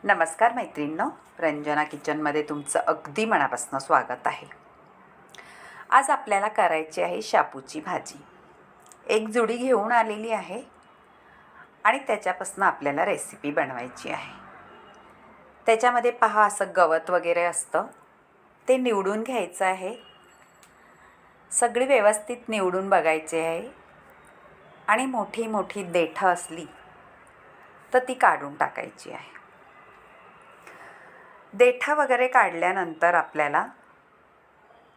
नमस्कार मैत्रिणींनो, रंजना किचनमध्ये तुमचं अगदी मनापासून स्वागत आहे। आज आपल्याला करायची आहे शापूची भाजी। एक जुडी घेऊन आलेली आहे आणि त्याच्यापासून आपल्याला रेसिपी बनवायची आहे। त्याच्यामध्ये पहा असं गवत वगैरे असतं, ते निवडून घ्यायचं आहे। सगळी व्यवस्थित निवडून बघायचे आहे आणि मोठी मोठी देठं असली तर ती काढून टाकायची आहे। देठा वगैरे काढल्यानंतर आपल्याला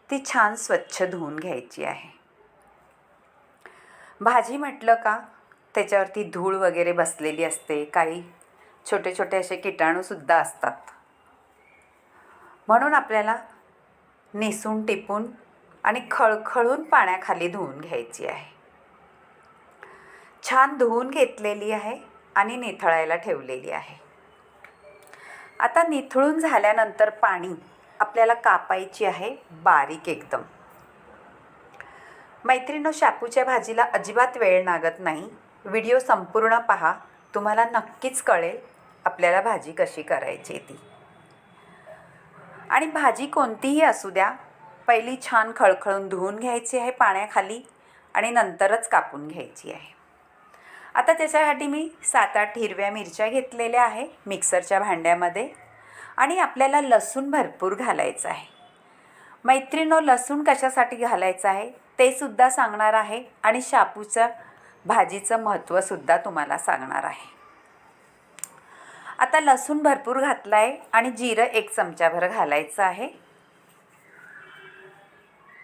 ती छान स्वच्छ धुवून घ्यायची आहे। भाजी म्हटलं का त्याच्यावरती धूळ वगैरे बसलेली असते, काही छोटे छोटे असे कीटाणूसुद्धा असतात, म्हणून आपल्याला निसून टिपून आणि खळखळून पाण्याखाली धुवून घ्यायची आहे। छान धुवून घेतलेली आहे आणि निथळायला ठेवलेली आहे। आता निथळून झाल्यानंतर पाणी आपल्याला कापायची आहे बारीक एकदम। मैत्रिणींनो, शापूच्या भाजीला अजिबात वेळ लागत नाही। व्हिडिओ संपूर्ण पहा, तुम्हाला नक्कीच कळेल आपल्याला भाजी कशी करायची ती। आणि भाजी कोणतीही असू द्या, पहिली छान खळखळून धुवून घ्यायची आहे पाण्याखाली आणि नंतरच कापून घ्यायची आहे। आता त्याच्यासाठी मी 7-8 हिरव्या मिरच्या घेतलेल्या आहे मिक्सरच्या भांड्यामध्ये आणि आपल्याला लसूण भरपूर घालायचं आहे। मैत्रिणींनो, लसूण कशासाठी घालायचं आहे ते सुद्धा सांगणार आहे आणि शापूच्या भाजीचं महत्त्वसुद्धा तुम्हाला सांगणार आहे। आता लसूण भरपूर घातला आहे आणि जिरं 1 चमचाभर घालायचं आहे।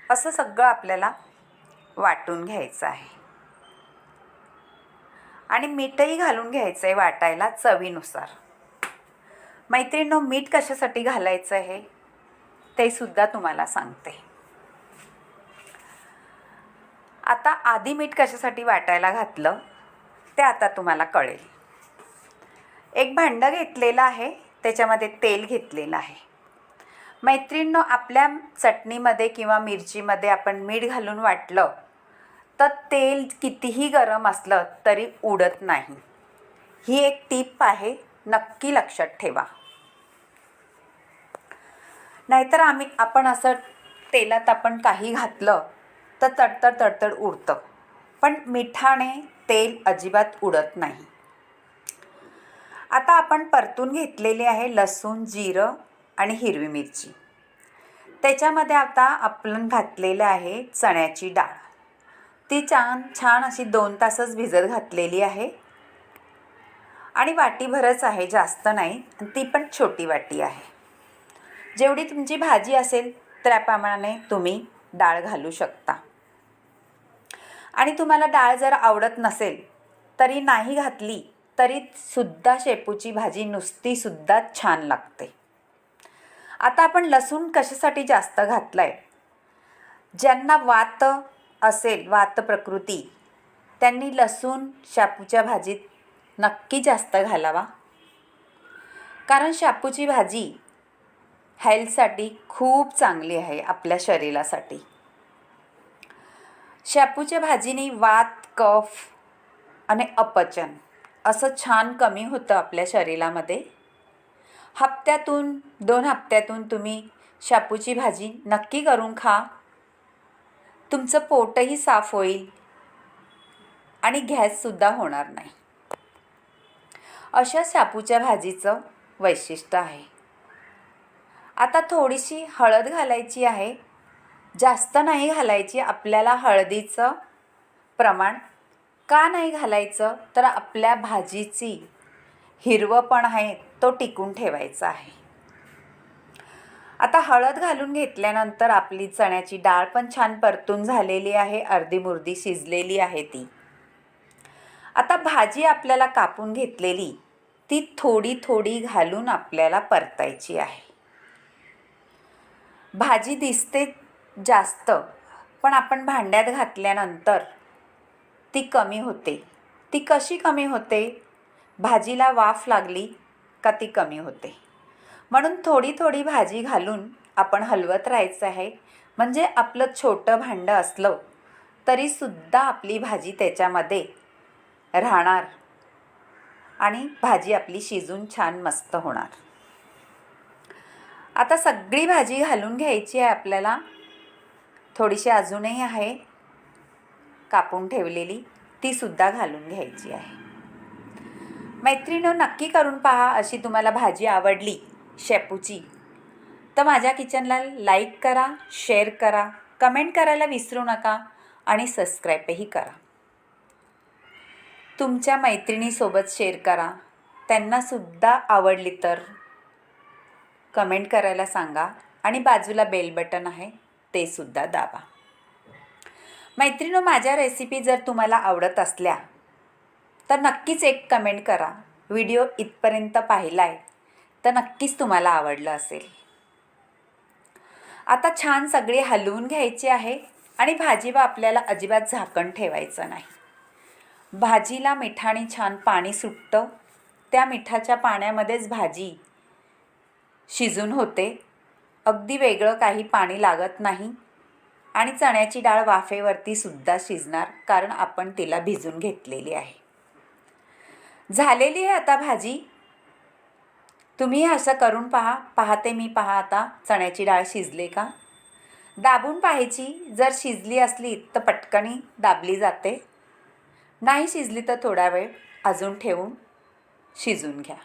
असं सगळं आपल्याला वाटून घ्यायचं आहे आणि मीठही घालून घ्यायचं आहे वाटायला चवीनुसार। मैत्रिणींनो, मीठ कशासाठी घालायचं आहे ते सुद्धा तुम्हाला सांगते। आता आधी मीठ कशासाठी वाटायला घातलं ते आता तुम्हाला कळेल। एक भांडं घेतलेलं आहे, त्याच्यामध्ये तेल घेतलेलं आहे। मैत्रिणींनो, आपल्या चटणीमध्ये किंवा मिरचीमध्ये आपण मीठ घालून वाटलं तर तेल कितीही गरम असलं तरी उडत नाही। ही एक टीप आहे, नक्की लक्षात ठेवा। नाहीतर आपण असं तेलात आपण काही घातलं तर तडतड तडतड उडतं, पण मिठाने तेल अजिबात उडत नाही। आता आपण परतून घेतलेले आहे लसूण, जिरं आणि हिरवी मिरची। त्याच्यामध्ये आता आपण घातलेलं आहे चण्याची डाळ। ती छान अशी 2 तासच भिजत घातलेली आहे आणि वाटीभरच आहे, जास्त नाही, ती पण छोटी वाटी आहे। जेवढी तुमची भाजी असेल त्याप्रमाणे तुम्ही डाळ घालू शकता। आणि तुम्हाला डाळ जर आवडत नसेल तरी नाही घातली तरी सुद्धा शेपूची भाजी नुसती सुद्धा छान लागते। आता आपण लसूण कशासाठी जास्त घातलाय, ज्यांना वात असेल, वात प्रकृती, त्यांनी लसूण शापूच्या भाजीत नक्की जास्त घालावा, कारण शापूची भाजी हेल्थसाठी खूप चांगली आहे आपल्या शरीरासाठी। शापूच्या भाजीने वात, कफ आणि अपचन असं छान कमी होतं आपल्या शरीरामध्ये। हप्त्यातून 2 हप्त्यातून तुम्ही शापूची भाजी नक्की करून खा, तुमचं पोटही साफ होईल आणि गॅससुद्धा होणार नाही। अशा शापूच्या भाजीचं वैशिष्ट्य आहे। आता थोडीशी हळद घालायची आहे, जास्त नाही घालायची। आपल्याला हळदीचं प्रमाण का नाही घालायचं तर आपल्या भाजीची हिरवंपण आहे तो टिकून ठेवायचा आहे। आता हळद घालून घेतल्यानंतर आपली चण्याची डाळ पण छान परतून झालेली आहे, अर्धी मुर्धी शिजलेली आहे ती। आता भाजी आपल्याला कापून घेतलेली ती थोडी थोडी घालून आपल्याला परतायची आहे। भाजी दिसते जास्त, पण आपण भांड्यात घातल्यानंतर ती कमी होते। ती कशी कमी होते, भाजीला वाफ लागली का ती कमी होते। म्हणून थोडी थोडी भाजी घालून आपण हलवत राहायचं आहे, म्हणजे आपलं छोटं भांडं असलं तरीसुद्धा आपली भाजी त्याच्यामध्ये राहणार आणि भाजी आपली शिजून छान मस्त होणार. आता सगळी भाजी घालून घ्यायची आहे आपल्याला. थोडीशी अजूनही आहे कापून ठेवलेली, तीसुद्धा घालून घ्यायची आहे. मैत्रिणींनो, नक्की करून पहा. अशी तुम्हाला भाजी आवडली शेपूची तर माझ्या किचनला लाईक करा, शेअर करा, कमेंट करायला विसरू नका आणि सबस्क्राईबही करा. तुमच्या मैत्रिणीसोबत शेअर करा. त्यांनासुद्धा आवडली तर कमेंट करायला सांगा आणि बाजूला बेल बटन आहे ते सुद्धा दाबा. मैत्रिणींनो, माझ्या रेसिपी जर तुम्हाला आवडत असल्या तर नक्कीच एक कमेंट करा. व्हिडिओ इथपर्यंत पाहिला आहे तर नक्कीच तुम्हाला आवडलं असेल. आता छान सगळे हलवून घ्यायचे आहे आणि भाजीवर आपल्याला अजिबात झाकण ठेवायचं नाही. भाजीला मिठाने छान पाणी सुटतं. त्या मिठाच्या पाण्यामध्येच भाजी शिजून होते. अगदी वेगळं काही पाणी लागत नाही आणि चण्याची डाळ वाफेवरती सुद्धा शिजणार, कारण आपण तिला भिजून घेतलेली आहे. झालेली आहे आता भाजी. तुम्ही असं करून पाहते मी. पहा आता चण्याची डाळ शिजले का. दाबून पाहायची. जर शिजली असली तर पटकनी दाबली जाते, नाही शिजली तर थोडा वेळ अजून ठेवून शिजून घ्या.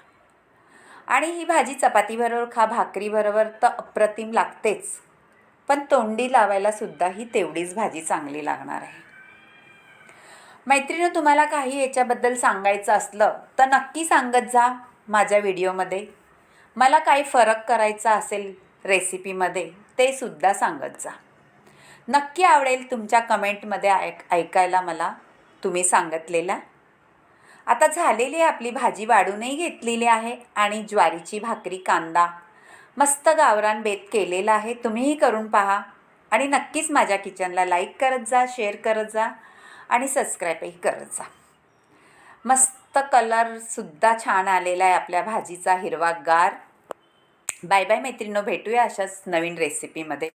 आणि ही भाजी चपातीबरोबर खा, भाकरीबरोबर तर अप्रतिम लागतेच, पण तोंडी लावायला सुद्धा ही तेवढीच भाजी चांगली लागणार आहे. मैत्रिणी, तुम्हाला काही याच्याबद्दल सांगायचं असलं तर नक्की सांगत जा माझ्या व्हिडिओमध्ये. मला काही फरक करायचा असेल रेसिपीमध्ये ते सुद्धा सांगत जा. नक्की आवडेल तुमच्या कमेंटमध्ये ऐकायला मला तुम्ही सांगितलेल्या. आता झालेली आहे आपली भाजी. वाढूनही घेतलेली आहे आणि ज्वारीची भाकरी, कांदा मस्त गावरान बेत केलेला आहे. तुम्हीही करून पहा आणि नक्कीच माझ्या किचनला लाईक करत जा, शेअर करत जा आणि सबस्क्राईबही करत जा. मस्त कलरसुद्धा छान आलेला आहे आपल्या भाजीचा, हिरवागार. बाय बाय मैत्रिणींनो, भेटूया अशाच नवीन रेसिपीमध्ये.